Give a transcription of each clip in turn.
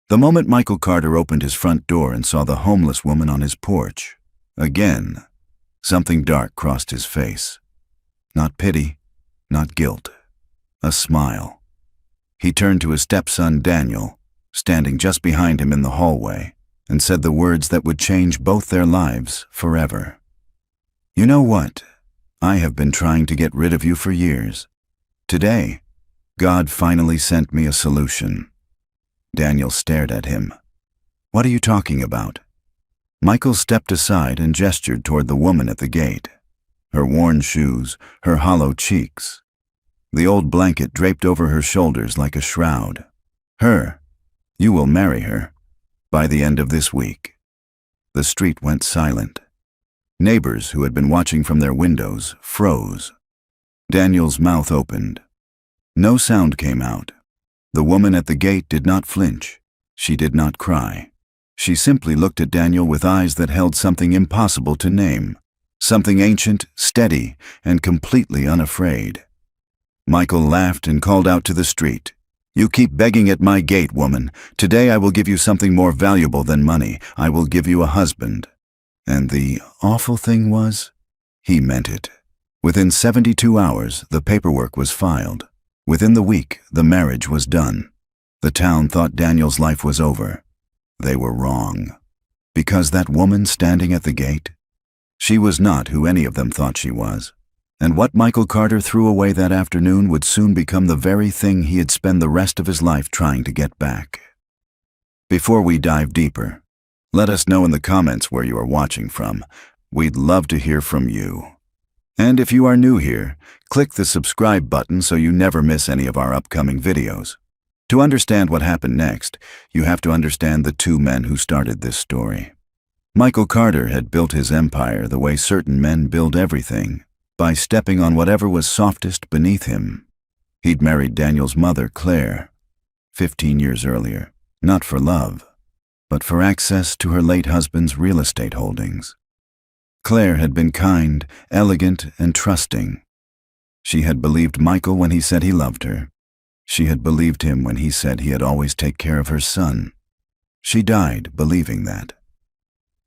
The moment Michael Carter opened his front door and saw the homeless woman on his porch, again, something dark crossed his face. Not pity, not guilt, a smile. He turned to his stepson Daniel, standing just behind him in the hallway, and said the words that would change both their lives forever. "You know what? I have been trying to get rid of you for years. Today, God finally sent me a solution." Daniel stared at him. "What are you talking about?" Michael stepped aside and gestured toward the woman at the gate. Her worn shoes, her hollow cheeks. The old blanket draped over her shoulders like a shroud. "Her. You will marry her. By the end of this week." The street went silent. Neighbors who had been watching from their windows froze. Daniel's mouth opened. No sound came out. The woman at the gate did not flinch. She did not cry. She simply looked at Daniel with eyes that held something impossible to name, something ancient, steady, and completely unafraid. Michael laughed and called out to the street, "You keep begging at my gate, woman. Today I will give you something more valuable than money. I will give you a husband." And the awful thing was, he meant it. Within 72 hours, the paperwork was filed. Within the week, the marriage was done. The town thought Daniel's life was over. They were wrong. Because that woman standing at the gate, she was not who any of them thought she was. And what Michael Carter threw away that afternoon would soon become the very thing he'd spend the rest of his life trying to get back. Before we dive deeper, let us know in the comments where you are watching from. We'd love to hear from you. And if you are new here, click the subscribe button so you never miss any of our upcoming videos. To understand what happened next, you have to understand the two men who started this story. Michael Carter had built his empire the way certain men build everything, by stepping on whatever was softest beneath him. He'd married Daniel's mother, Claire, 15 years earlier, not for love, but for access to her late husband's real estate holdings. Claire had been kind, elegant, and trusting. She had believed Michael when he said he loved her. She had believed him when he said he'd always take care of her son. She died believing that.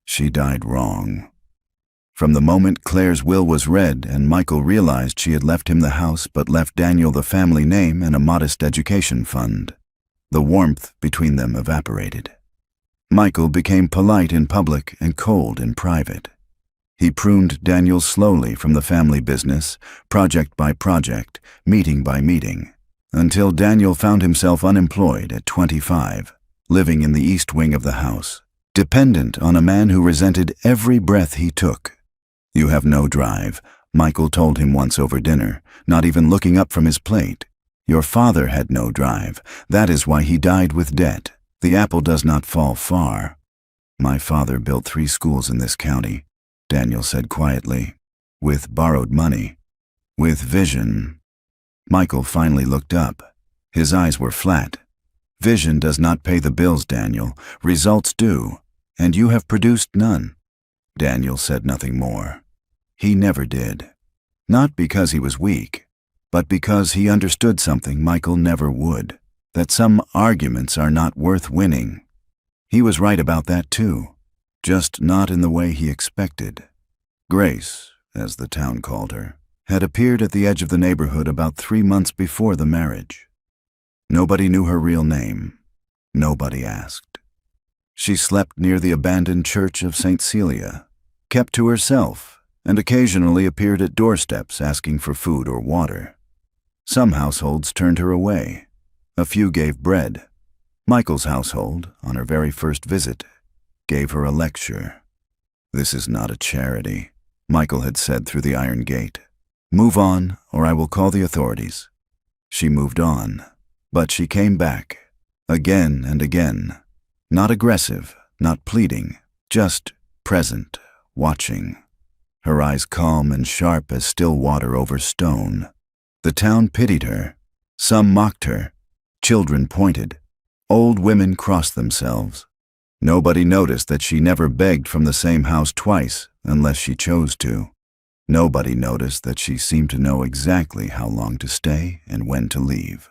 She died wrong. From the moment Claire's will was read and Michael realized she had left him the house but left Daniel the family name and a modest education fund, the warmth between them evaporated. Michael became polite in public and cold in private. He pruned Daniel slowly from the family business, project by project, meeting by meeting, until Daniel found himself unemployed at 25, living in the east wing of the house, dependent on a man who resented every breath he took. "You have no drive," Michael told him once over dinner, not even looking up from his plate. "Your father had no drive. That is why he died with debt. The apple does not fall far." "My father built 3 schools in this county," Daniel said quietly, "with borrowed money, with vision." Michael finally looked up. His eyes were flat. "Vision does not pay the bills, Daniel. Results do, and you have produced none." Daniel said nothing more. He never did. Not because he was weak, but because he understood something Michael never would, that some arguments are not worth winning. He was right about that too, just not in the way he expected. Grace, as the town called her, had appeared at the edge of the neighborhood about 3 months before the marriage. Nobody knew her real name. Nobody asked. She slept near the abandoned church of St. Celia, kept to herself, and occasionally appeared at doorsteps asking for food or water. Some households turned her away. A few gave bread. Michael's household, on her very first visit, gave her a lecture. "This is not a charity," Michael had said through the iron gate. "Move on, or I will call the authorities." She moved on, but she came back, again and again. Not aggressive, not pleading, just present, watching. Her eyes calm and sharp as still water over stone. The town pitied her. Some mocked her. Children pointed. Old women crossed themselves. Nobody noticed that she never begged from the same house twice unless she chose to. Nobody noticed that she seemed to know exactly how long to stay and when to leave.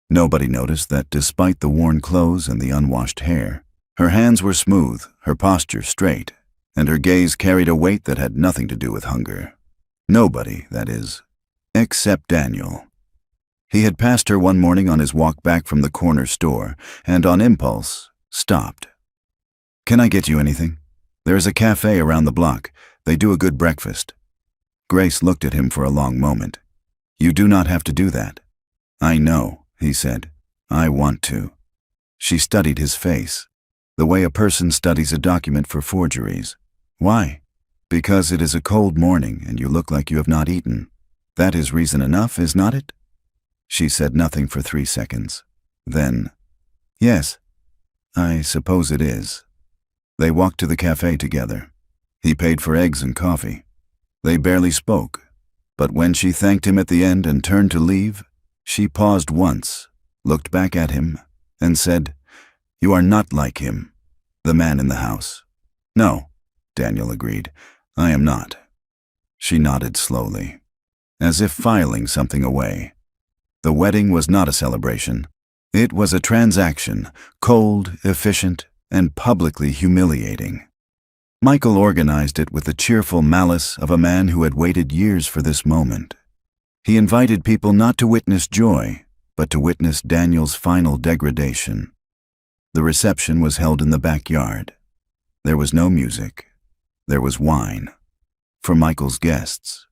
Nobody noticed that despite the worn clothes and the unwashed hair, her hands were smooth, her posture straight, and her gaze carried a weight that had nothing to do with hunger. Nobody, that is, except Daniel. He had passed her one morning on his walk back from the corner store, and on impulse, stopped. "Can I get you anything? There is a cafe around the block. They do a good breakfast." Grace looked at him for a long moment. "You do not have to do that." "I know," he said. "I want to." She studied his face, the way a person studies a document for forgeries. "Why?" "Because it is a cold morning and you look like you have not eaten. That is reason enough, is not it?" She said nothing for 3 seconds. Then, "Yes, I suppose it is." They walked to the cafe together. He paid for eggs and coffee. They barely spoke, but when she thanked him at the end and turned to leave, she paused once, looked back at him, and said, "You are not like him, the man in the house." "No," Daniel agreed, "I am not." She nodded slowly, as if filing something away. The wedding was not a celebration. It was a transaction, cold, efficient, and publicly humiliating. Michael organized it with the cheerful malice of a man who had waited years for this moment. He invited people not to witness joy, but to witness Daniel's final degradation. The reception was held in the backyard. There was no music. There was wine. For Michael's guests.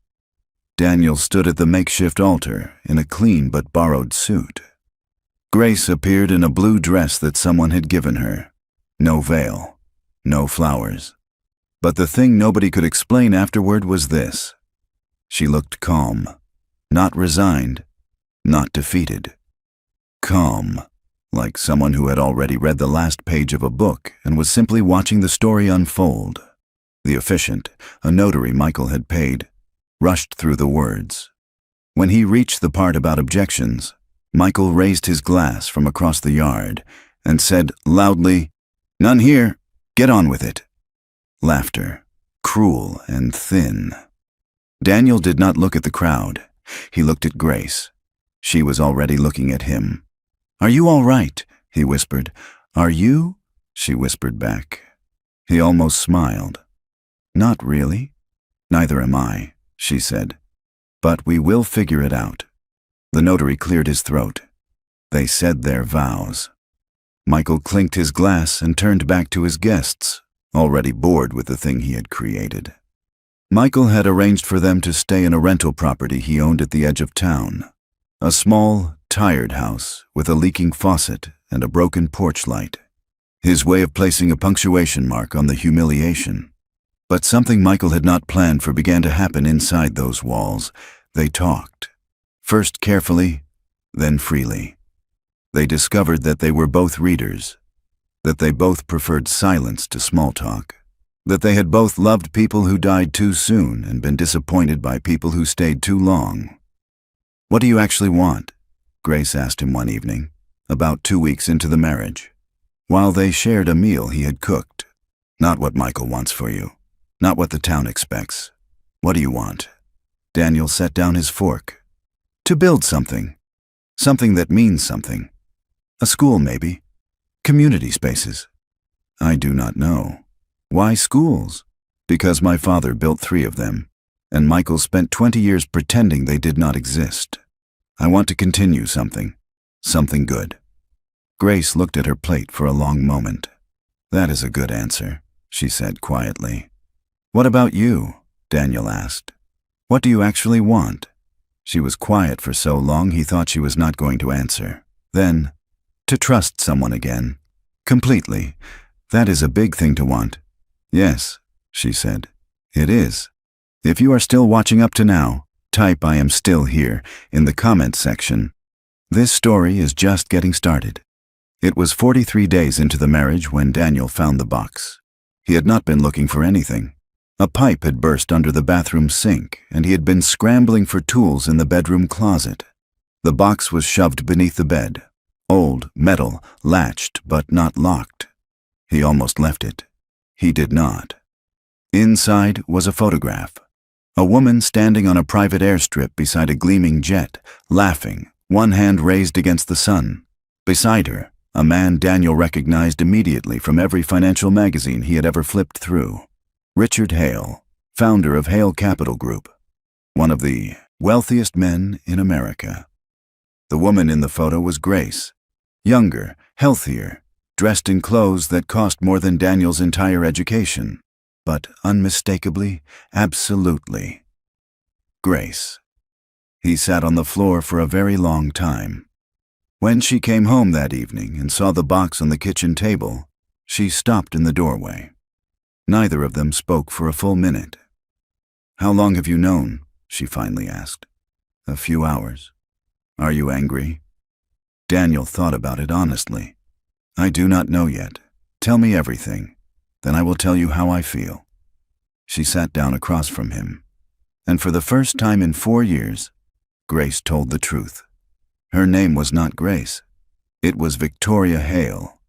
Daniel stood at the makeshift altar in a clean but borrowed suit. Grace appeared in a blue dress that someone had given her. No veil, no flowers. But the thing nobody could explain afterward was this. She looked calm, not resigned, not defeated. Calm, like someone who had already read the last page of a book and was simply watching the story unfold. The officiant, a notary Michael had paid, rushed through the words. When he reached the part about objections, Michael raised his glass from across the yard and said loudly, "None here. Get on with it." Laughter, cruel and thin. Daniel did not look at the crowd. He looked at Grace. She was already looking at him. "Are you all right?" he whispered. "Are you?" she whispered back. He almost smiled. "Not really. Neither am I," she said. "But we will figure it out." The notary cleared his throat. They said their vows. Michael clinked his glass and turned back to his guests, already bored with the thing he had created. Michael had arranged for them to stay in a rental property he owned at the edge of town. A small, tired house with a leaking faucet and a broken porch light. His way of placing a punctuation mark on the humiliation. But something Michael had not planned for began to happen inside those walls. They talked. First carefully, then freely. They discovered that they were both readers, that they both preferred silence to small talk, that they had both loved people who died too soon and been disappointed by people who stayed too long. "What do you actually want?" Grace asked him one evening, about 2 weeks into the marriage, while they shared a meal he had cooked. "Not what Michael wants for you, not what the town expects. What do you want?" Daniel set down his fork. "To build something. Something that means something. A school, maybe. Community spaces." "I do not know." "Why schools?" "Because my father built 3 of them, and Michael spent 20 years pretending they did not exist. I want to continue something. Something good." Grace looked at her plate for a long moment. "That is a good answer," she said quietly. "What about you?" Daniel asked. "What do you actually want?" She was quiet for so long he thought she was not going to answer. Then, "To trust someone again. Completely. That is a big thing to want." "Yes," she said. "It is. If you are still watching up to now, type 'I am still here' in the comments section. This story is just getting started." It was 43 days into the marriage when Daniel found the box. He had not been looking for anything. A pipe had burst under the bathroom sink, and he had been scrambling for tools in the bedroom closet. The box was shoved beneath the bed. Old, metal, latched, but not locked. He almost left it. He did not. Inside was a photograph. A woman standing on a private airstrip beside a gleaming jet, laughing, one hand raised against the sun. Beside her, a man Daniel recognized immediately from every financial magazine he had ever flipped through. Richard Hale, founder of Hale Capital Group, one of the wealthiest men in America. The woman in the photo was Grace, younger, healthier, dressed in clothes that cost more than Daniel's entire education, but unmistakably, absolutely, Grace. He sat on the floor for a very long time. When she came home that evening and saw the box on the kitchen table, she stopped in the doorway. Neither of them spoke for a full minute. "How long have you known?" she finally asked. "A few hours." "Are you angry?" Daniel thought about it honestly. "I do not know yet. Tell me everything. Then I will tell you how I feel." She sat down across from him, and for the first time in 4 years, Grace told the truth. Her name was not Grace. It was Victoria Hale,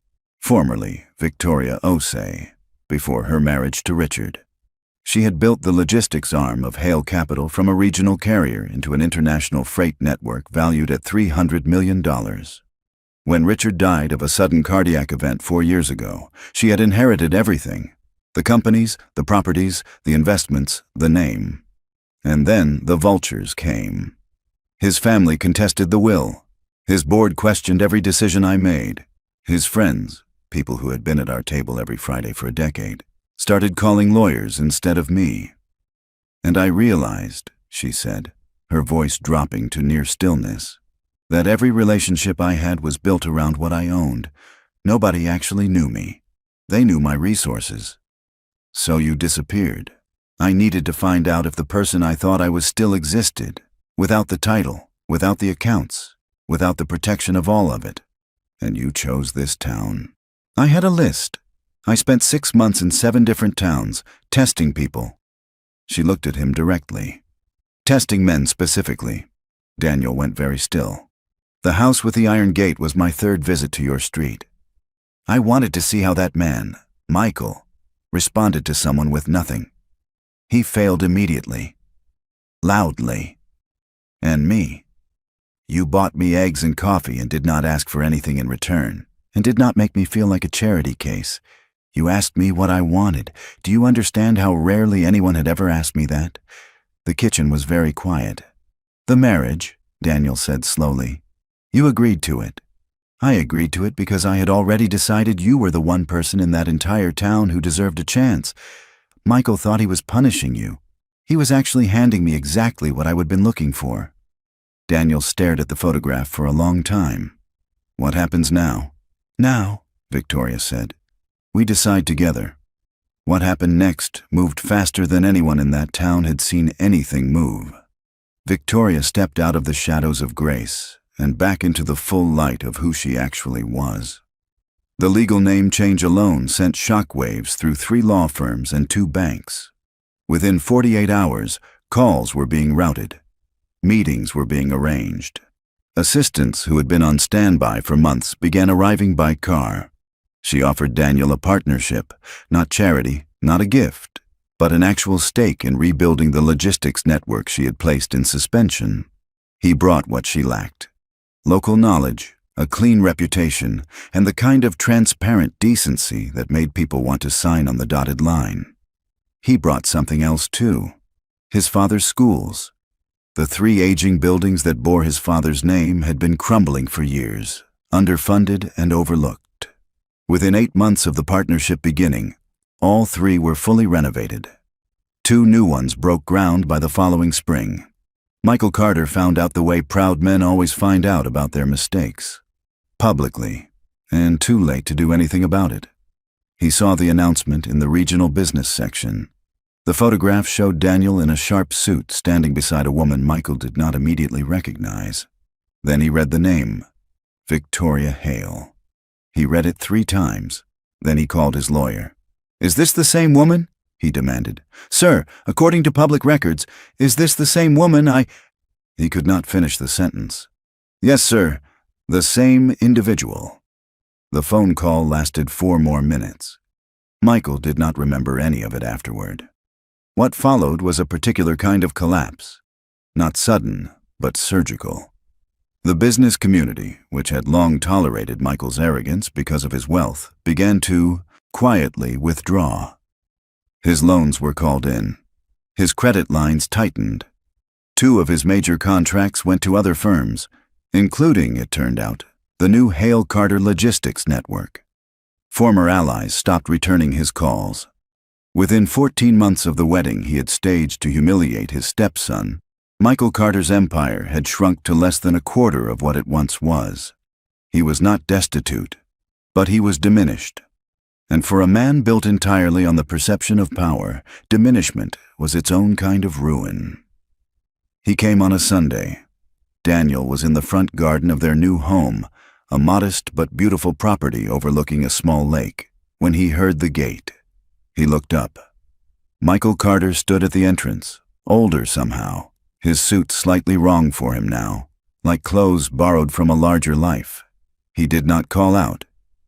formerly Victoria Osei, before her marriage to Richard. She had built the logistics arm of Hale Capital from a regional carrier into an international freight network valued at $300 million. When Richard died of a sudden cardiac event 4 years ago, she had inherited everything: the companies, the properties, the investments, the name. And then the vultures came. His family contested the will. His board questioned every decision I made. His friends, people who had been at our table every Friday for a decade, started calling lawyers instead of me. And I realized, she said, her voice dropping to near stillness, that every relationship I had was built around what I owned. Nobody actually knew me. They knew my resources. So you disappeared. I needed to find out if the person I thought I was still existed, without the title, without the accounts, without the protection of all of it. And you chose this town. I had a list. I spent 6 months in 7 different towns, testing people. She looked at him directly. Testing men specifically. Daniel went very still. The house with the iron gate was my 3rd visit to your street. I wanted to see how that man, Michael, responded to someone with nothing. He failed immediately. Loudly. And me. You bought me eggs and coffee and did not ask for anything in return, and did not make me feel like a charity case. You asked me what I wanted. Do you understand how rarely anyone had ever asked me that? The kitchen was very quiet. The marriage, Daniel said slowly. You agreed to it. I agreed to it because I had already decided you were the one person in that entire town who deserved a chance. Michael thought he was punishing you. He was actually handing me exactly what I would been looking for. Daniel stared at the photograph for a long time. What happens now? Now, Victoria said. We decide together. What happened next moved faster than anyone in that town had seen anything move. Victoria stepped out of the shadows of Grace and back into the full light of who she actually was. The legal name change alone sent shockwaves through 3 law firms and 2 banks. Within 48 hours, calls were being routed. Meetings were being arranged. Assistants who had been on standby for months began arriving by car. She offered Daniel a partnership, not charity, not a gift, but an actual stake in rebuilding the logistics network she had placed in suspension. He brought what she lacked: local knowledge, a clean reputation, and the kind of transparent decency that made people want to sign on the dotted line. He brought something else too: his father's schools. The 3 aging buildings that bore his father's name had been crumbling for years, underfunded and overlooked. Within 8 months of the partnership beginning, all 3 were fully renovated. 2 new ones broke ground by the following spring. Michael Carter found out the way proud men always find out about their mistakes. Publicly, and too late to do anything about it. He saw the announcement in the regional business section. The photograph showed Daniel in a sharp suit standing beside a woman Michael did not immediately recognize. Then he read the name, Victoria Hale. He read it 3 times. Then he called his lawyer. "Is this the same woman?" he demanded. "Sir, according to public records, is this the same woman He could not finish the sentence. "Yes, sir, the same individual." The phone call lasted 4 more minutes. Michael did not remember any of it afterward. What followed was a particular kind of collapse. Not sudden, but surgical. The business community, which had long tolerated Michael's arrogance because of his wealth, began to quietly withdraw. His loans were called in. His credit lines tightened. 2 of his major contracts went to other firms, including, it turned out, the new Hale Carter Logistics Network. Former allies stopped returning his calls. Within 14 months of the wedding he had staged to humiliate his stepson, Michael Carter's empire had shrunk to less than a quarter of what it once was. He was not destitute, but he was diminished. And for a man built entirely on the perception of power, diminishment was its own kind of ruin. He came on a Sunday. Daniel was in the front garden of their new home, a modest but beautiful property overlooking a small lake, when he heard the gate. He looked up. Michael Carter stood at the entrance, older somehow, his suit slightly wrong for him now, like clothes borrowed from a larger life. He did not call out.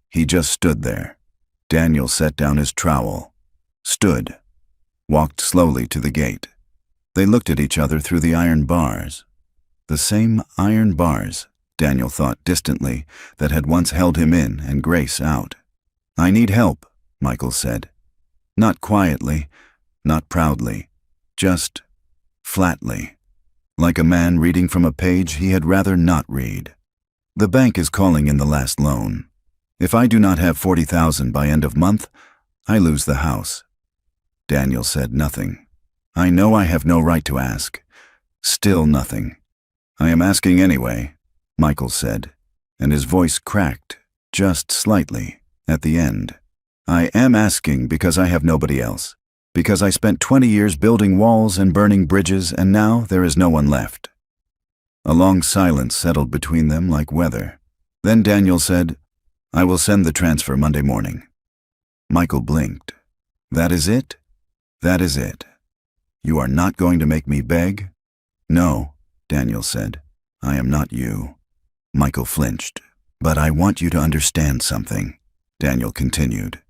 He just stood there. Daniel set down his trowel, stood, walked slowly to the gate. They looked at each other through the iron bars. The same iron bars, Daniel thought distantly, that had once held him in and Grace out. "I need help," Michael said. Not quietly, not proudly, just flatly, like a man reading from a page he had rather not read. "The bank is calling in the last loan. If I do not have 40,000 by end of month, I lose the house." Daniel said nothing. "I know I have no right to ask." Still nothing. "I am asking anyway," Michael said, and his voice cracked, just slightly, at the end. "I am asking because I have nobody else. Because I spent 20 years building walls and burning bridges, and now there is no one left." A long silence settled between them like weather. Then Daniel said, "I will send the transfer Monday morning." Michael blinked. "That is it? That is it. You are not going to make me beg?" "No," Daniel said. "I am not you." Michael flinched. "But I want you to understand something," Daniel continued,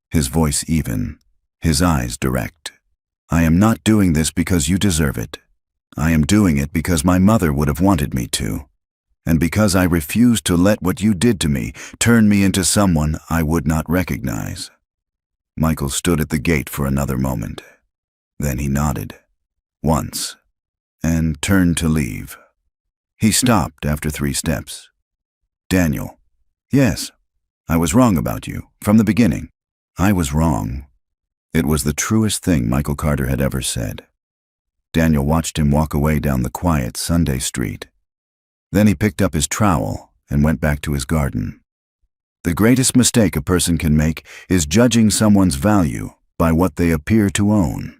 his voice even, his eyes direct. "I am not doing this because you deserve it. I am doing it because my mother would have wanted me to, and because I refuse to let what you did to me turn me into someone I would not recognize." Michael stood at the gate for another moment. Then he nodded, once, and turned to leave. He stopped after 3 steps. "Daniel, yes, I was wrong about you, from the beginning. I was wrong." It was the truest thing Michael Carter had ever said. Daniel watched him walk away down the quiet Sunday street. Then he picked up his trowel and went back to his garden. The greatest mistake a person can make is judging someone's value by what they appear to own.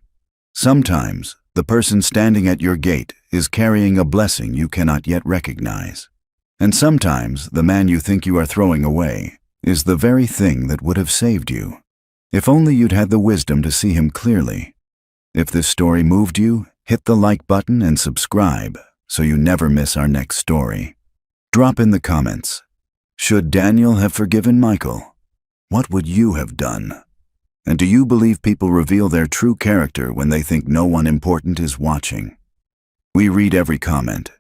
Sometimes the person standing at your gate is carrying a blessing you cannot yet recognize. And sometimes the man you think you are throwing away is the very thing that would have saved you. If only you'd had the wisdom to see him clearly. If this story moved you, hit the like button and subscribe so you never miss our next story. Drop in the comments. Should Daniel have forgiven Michael? What would you have done? And do you believe people reveal their true character when they think no one important is watching? We read every comment,